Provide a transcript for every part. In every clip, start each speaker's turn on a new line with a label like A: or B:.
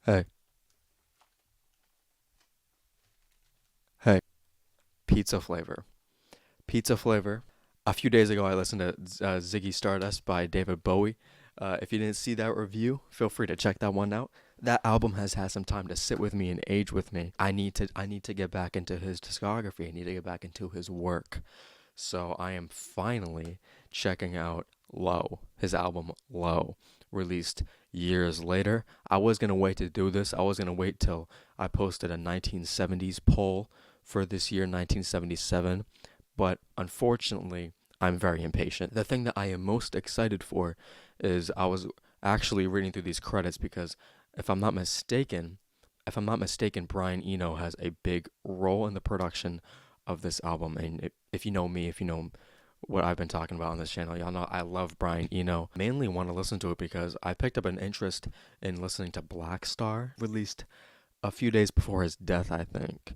A: Hey, hey, pizza flavor. Pizza flavor. A few days ago, I listened to Ziggy Stardust by David Bowie. If you didn't see that review, feel free to check that one out. That album has had some time to sit with me and age with me. I need to get back into his discography. I need to get back into his work. So I am finally checking out Low, his album Low, released years later. I was gonna wait to do this. I was gonna wait till I posted a 1970s poll for this year, 1977, but unfortunately, I'm very impatient. The thing that I am most excited for is I was actually reading through these credits because if I'm not mistaken, if I'm not mistaken, Brian Eno has a big role in the production of this album. And if you know me, if you know what I've been talking about on this channel, y'all know I love Brian Eno. Mainly want to listen to it because I picked up an interest in listening to Black Star, released a few days before his death, I think.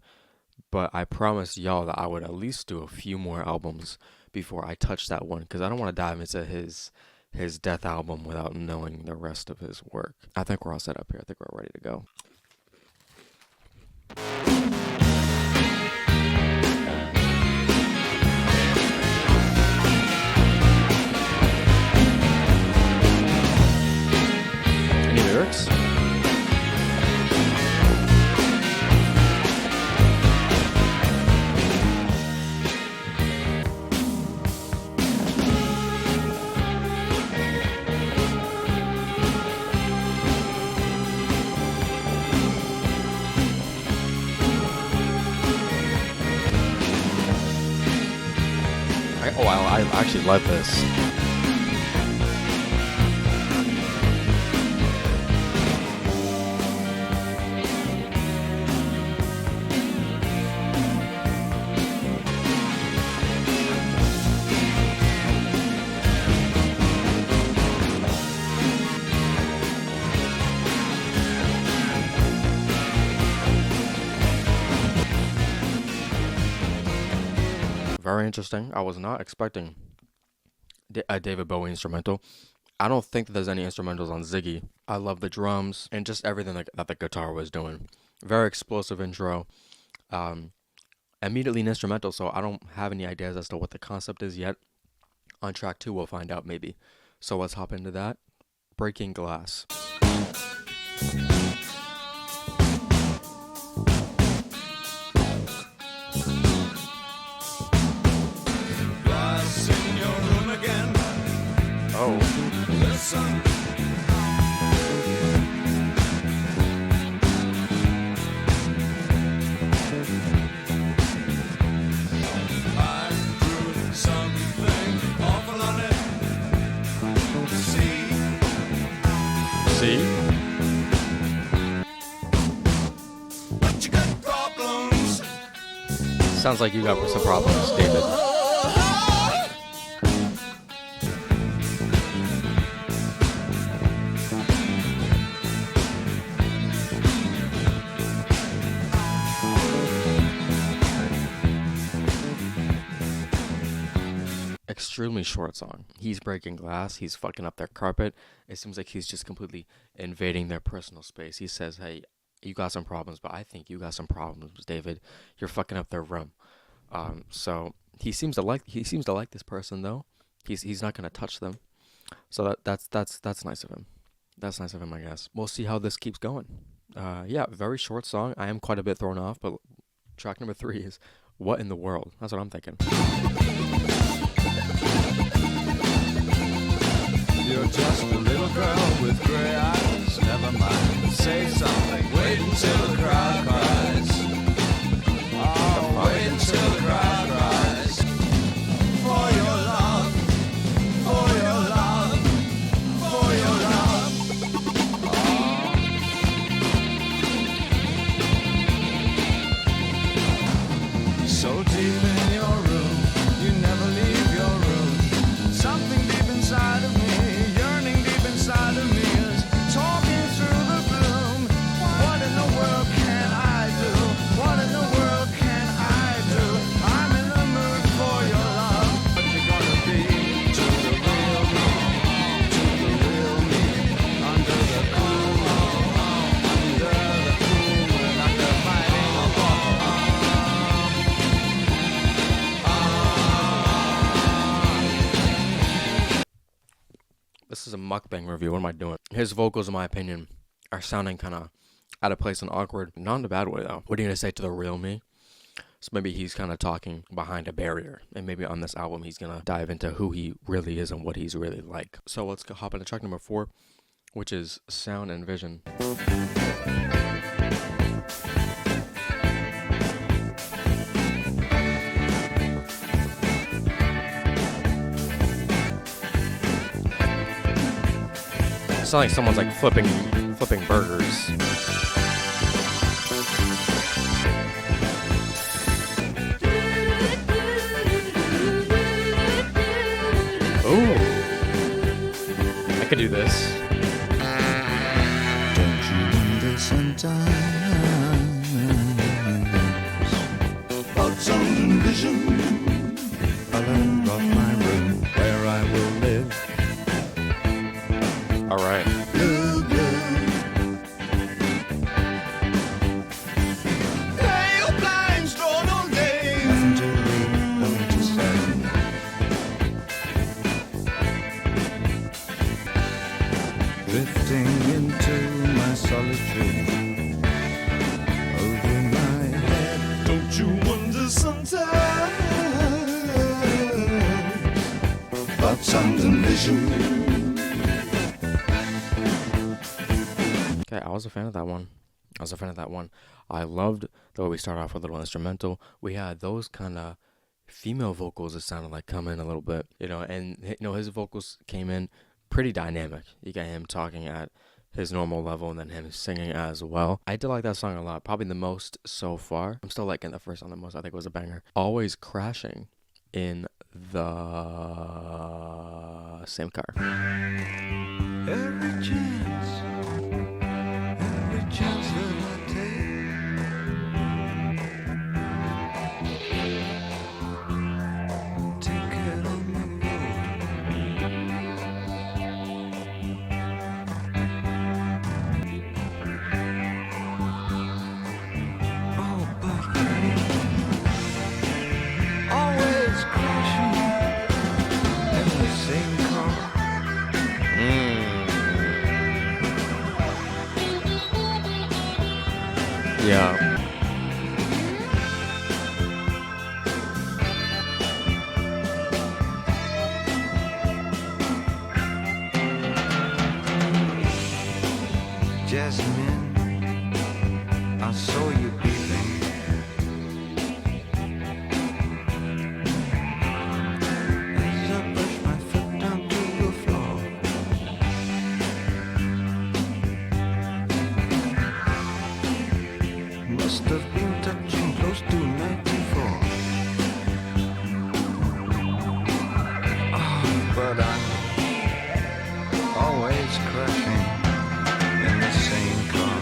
A: But I promised y'all that I would at least do a few more albums before I touch that one because I don't want to dive into his death album without knowing the rest of his work. I think we're all set up here. I think we're ready to go. Any lyrics? I actually love this. Very interesting. I was not expecting a David Bowie instrumental. I don't think that there's any instrumentals on Ziggy. I love the drums and just everything that the guitar was doing. Very explosive intro. Immediately an instrumental, so I don't have any ideas as to what the concept is yet. On track 2, we'll find out maybe. So let's hop into that. Breaking Glass. Oh. Listen. I drew something awful on it. See? But you got problems. Sounds like you got some problems, David. Extremely short song. He's breaking glass. He's fucking up their carpet. It seems like he's just completely invading their personal space. He says, "Hey, you got some problems, but I think you got some problems, David. You're fucking up their room." So he seems to like this person though. He's not gonna touch them. So that's nice of him. That's nice of him, I guess. We'll see how this keeps going. Yeah, very short song. I am quite a bit thrown off, but track number 3 is "What in the World." That's what I'm thinking.
B: You're just a little girl with gray eyes. Never mind, say something. Wait until the crowd cries. Oh, wait until the crowd cries. For your love, for your love, for your love. Oh. So deep in your room, you never leave your room. Something deep inside of me. Inside of me is talking through the gloom. What in the world can I
A: mukbang review. What am I doing? His vocals, in my opinion, are sounding kind of out of place and awkward. Not in a bad way, though. What are you going to say to the real me? So maybe he's kind of talking behind a barrier. And maybe on this album, he's going to dive into who he really is and what he's really like. So let's hop into track number 4, which is Sound and Vision. It's not like someone's like flipping burgers. Ooh, I could do this.
B: Don't you wonder sometimes about sound and vision? Color of my room where I will live.
A: All right.
B: Blue, blue. Pale blinds drawn all day. Nothing to read, nothing to say. Drifting into my solitude. Over my head. Don't you wonder sometimes about sound and vision?
A: Okay, I was a fan of that one. I loved the way we started off with a little instrumental. We had those kind of female vocals that sounded like come in a little bit, and his vocals came in pretty dynamic. You got him talking at his normal level and then him singing as well. I did like that song a lot, probably the most so far. I'm still liking the first song the most. I think it was a banger. Always Crashing in the same car.
B: Every chance that I take it on the road. Oh, but always crashing in the same car.
A: Yeah.
B: Jasmine, I saw you breathing. As I pushed my foot down to the floor. Must have been touching close to 94. Oh, but I'm always crashing in the same car.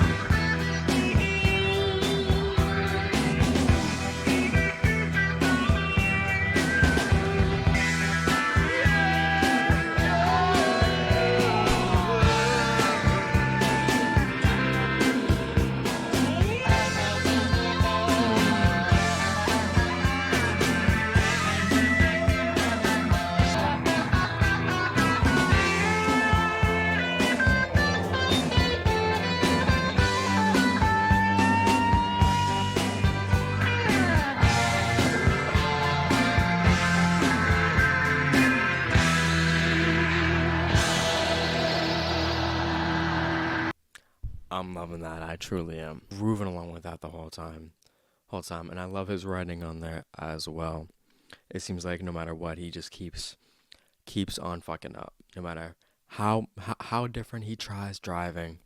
A: I'm loving that. I truly am. Grooving along with that the whole time. And I love his writing on there as well. It seems like no matter what, he just keeps on fucking up. No matter how different he tries driving,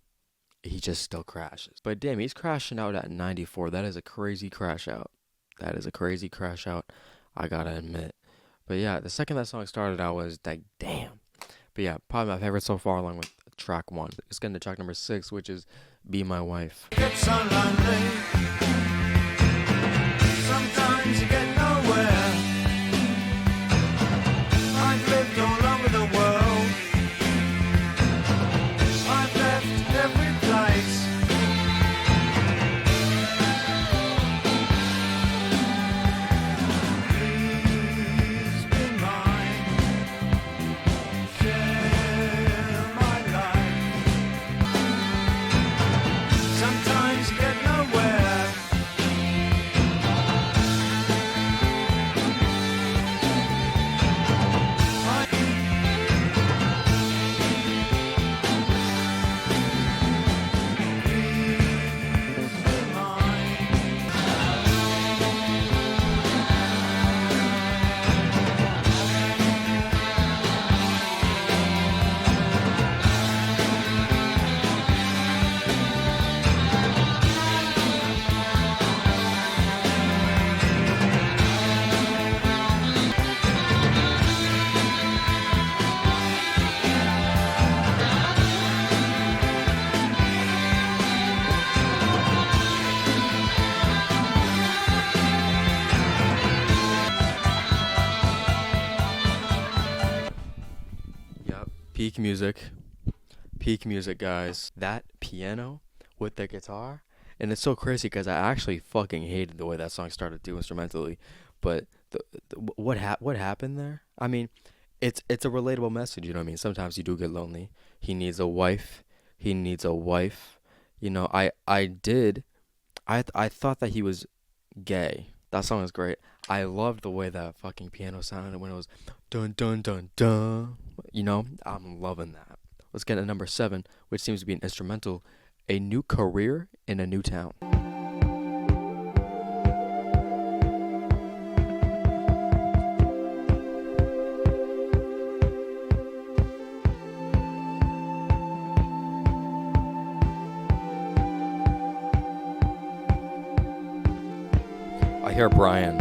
A: he just still crashes. But damn, he's crashing out at 94. That is a crazy crash out. I gotta admit. But yeah, the second that song started, I was like, damn. But yeah, probably my favorite so far, along with track 1. Let's get into track number 6, which is Be My Wife.
B: It's unlikely. Sometimes you get nowhere. I've lived all over the world. I've left every place. Please be mine. Share my
A: Peak music. Peak music, guys. That piano with the guitar. And it's so crazy because I actually fucking hated the way that song started too instrumentally. But what happened there? I mean, it's a relatable message, you know what I mean? Sometimes you do get lonely. He needs a wife. He needs a wife. You know, I thought that he was gay. That song is great. I loved the way that fucking piano sounded when it was dun dun dun dun. You know, I'm loving that. Let's get to number 7, which seems to be an instrumental. A new career in a new town. I hear Brian.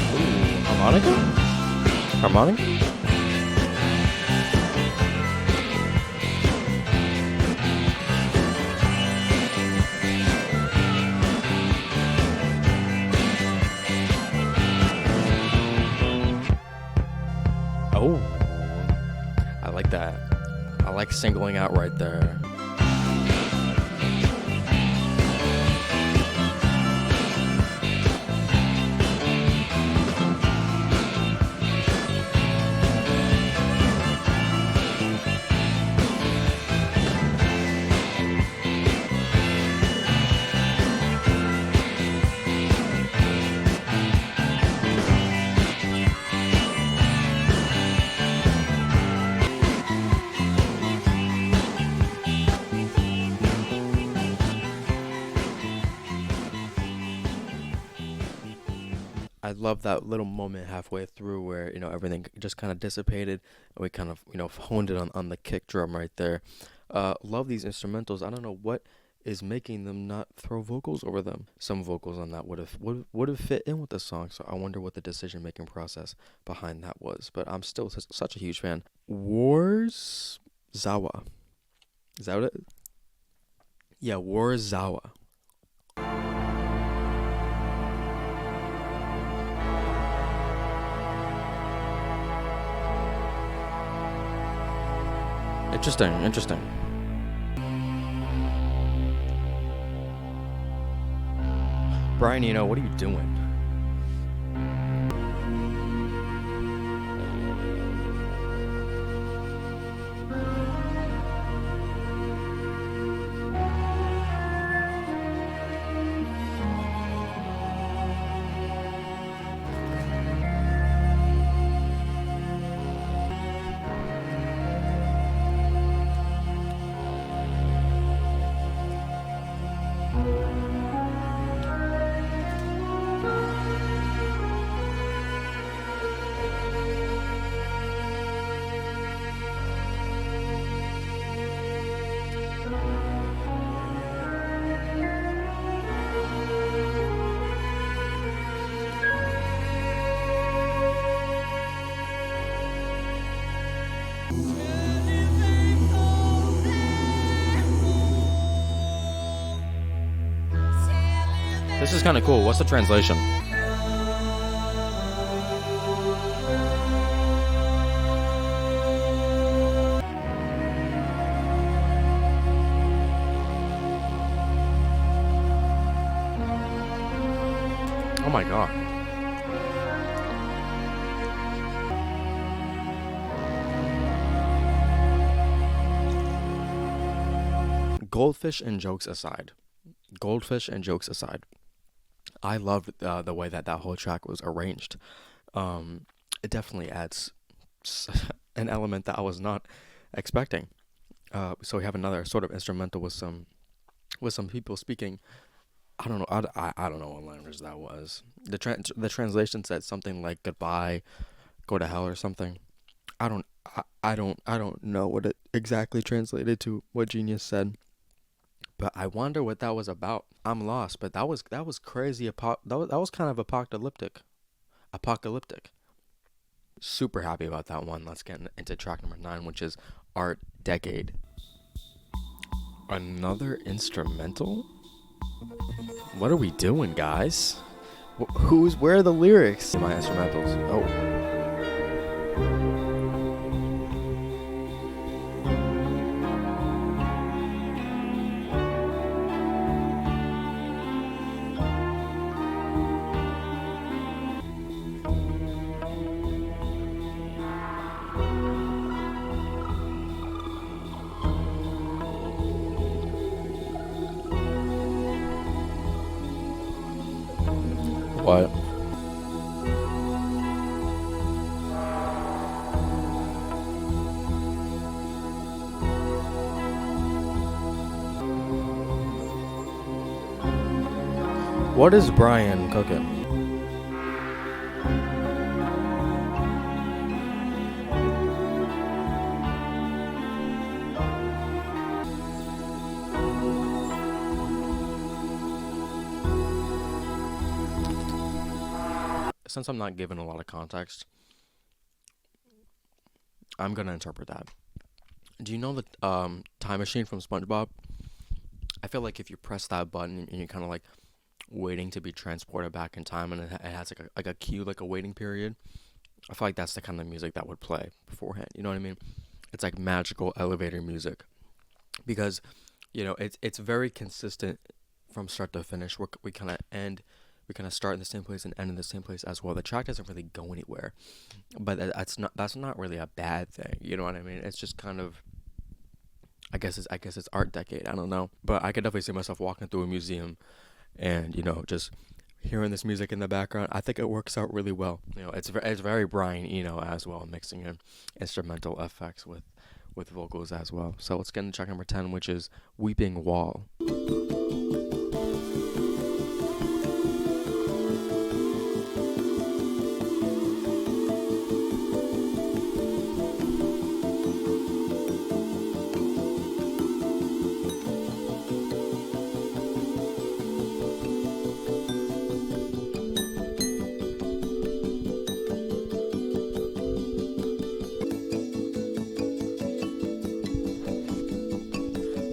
A: Ooh, harmonica? Harmonica? Oh, I like that. I like singling out right there. I love that little moment halfway through where everything just kind of dissipated and we kind of honed it on the kick drum right there. Love these instrumentals. I don't know what is making them not throw vocals over them. Some vocals on that would have fit in with the song. So I wonder what the decision making process behind that was. But I'm still such a huge fan. Warzawa. Is that what it? Yeah, Warzawa. Interesting. Brian, what are you doing? This is kind of cool. What's the translation? Oh my god. Goldfish and jokes aside. I loved the way that whole track was arranged. It definitely adds an element that I was not expecting. So we have another sort of instrumental with some people speaking. I don't know. I don't know what language that was. The translation said something like goodbye, go to hell or something. I don't know what it exactly translated to. What Genius said. But I wonder what that was about. I'm lost, but that was crazy. That was kind of apocalyptic. Apocalyptic. Super happy about that one. Let's get into track number 9, which is Art Decade. Another instrumental? What are we doing, guys? Where are the lyrics in my instrumentals? Oh. What? What is Brian cooking? Since I'm not given a lot of context, I'm gonna interpret that. Do you know the time machine from SpongeBob? I feel like if you press that button and you're kind of like waiting to be transported back in time, and it has like a cue, like a waiting period. I feel like that's the kind of music that would play beforehand. You know what I mean? It's like magical elevator music because it's very consistent from start to finish. We kind of end. We kind of start in the same place and end in the same place as well. The track doesn't really go anywhere, but that's not really a bad thing. You know what I mean? It's just kind of, I guess it's art decade. I don't know, but I could definitely see myself walking through a museum, and just hearing this music in the background. I think it works out really well. It's very Brian Eno as well, mixing in instrumental effects with vocals as well. So let's get into track number 10, which is "Weeping Wall."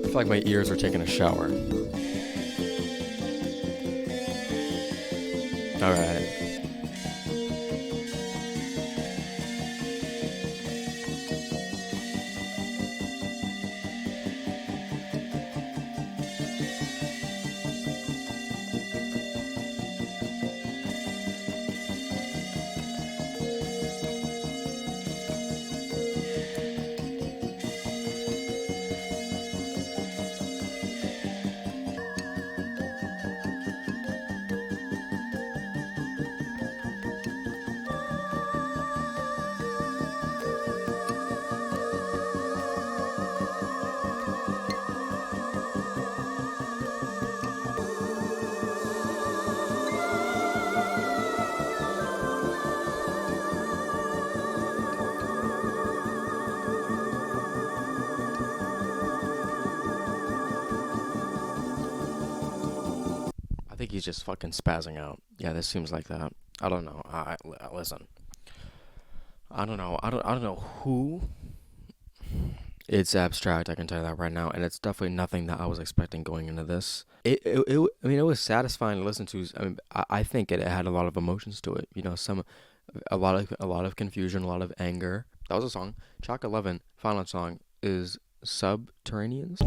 A: I feel like my ears are taking a shower. All right. I think he's just fucking spazzing out. Yeah, this seems like that. I don't know. Listen. I don't know. I don't know who. It's abstract. I can tell you that right now, and it's definitely nothing that I was expecting going into this. I mean, it was satisfying to listen to. I mean, I think it had a lot of emotions to it. A lot of confusion, a lot of anger. That was a song. Track 11, final song is Subterraneans.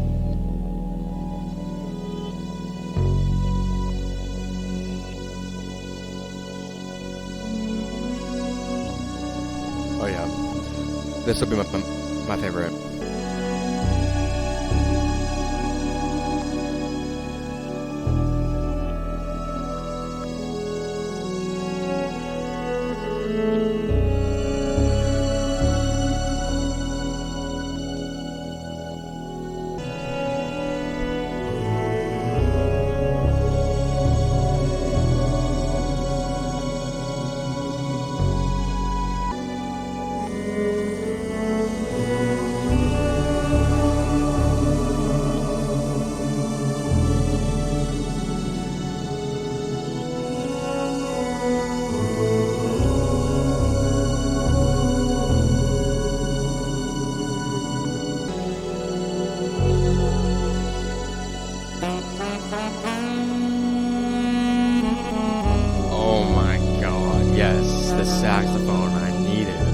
A: Oh yeah, this will be my favorite. Yes, the saxophone. I need it.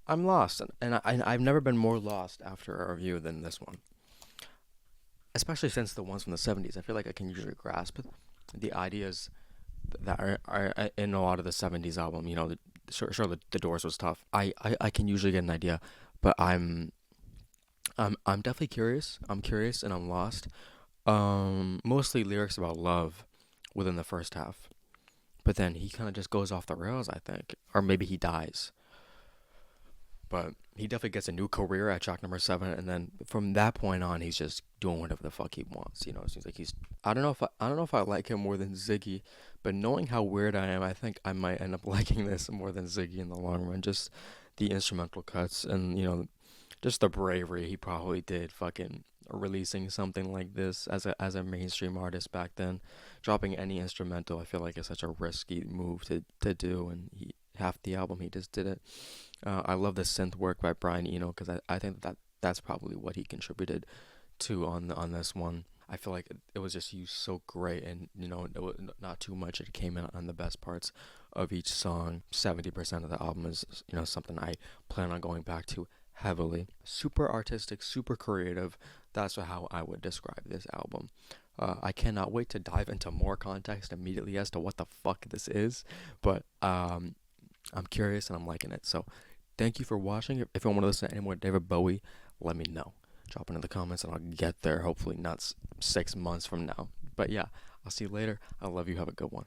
A: I'm lost, I've never been more lost after a review than this one. Especially since the ones from the 70s. I feel like I can usually grasp the ideas that are in a lot of the 70s album. You know, sure the Doors was tough. I can usually get an idea, but I'm definitely curious. I'm curious and I'm lost. Mostly lyrics about love within the first half, but then he kind of just goes off the rails, I think, or maybe he dies. But he definitely gets a new career at track number 7, and then from that point on, he's just doing whatever the fuck he wants. You know, it seems like he's. I don't know if I like him more than Ziggy, but knowing how weird I am, I think I might end up liking this more than Ziggy in the long run. Just the instrumental cuts and just the bravery he probably did, fucking releasing something like this as a mainstream artist back then, dropping any instrumental. I feel like it's such a risky move to do, and he half the album he just did it. I love the synth work by Brian Eno because I think that's probably what he contributed to on this one. I feel like it was just used so great, and it was not too much. It came in on the best parts of each song. 70% of the album is something I plan on going back to heavily. Super artistic, super creative. That's how I would describe this album. I cannot wait to dive into more context immediately as to what the fuck this is, but I'm curious and I'm liking it. So thank you for watching. If you want to listen to any more David Bowie, let me know. Drop it in the comments and I'll get there. Hopefully not 6 months from now. But yeah, I'll see you later. I love you. Have a good one.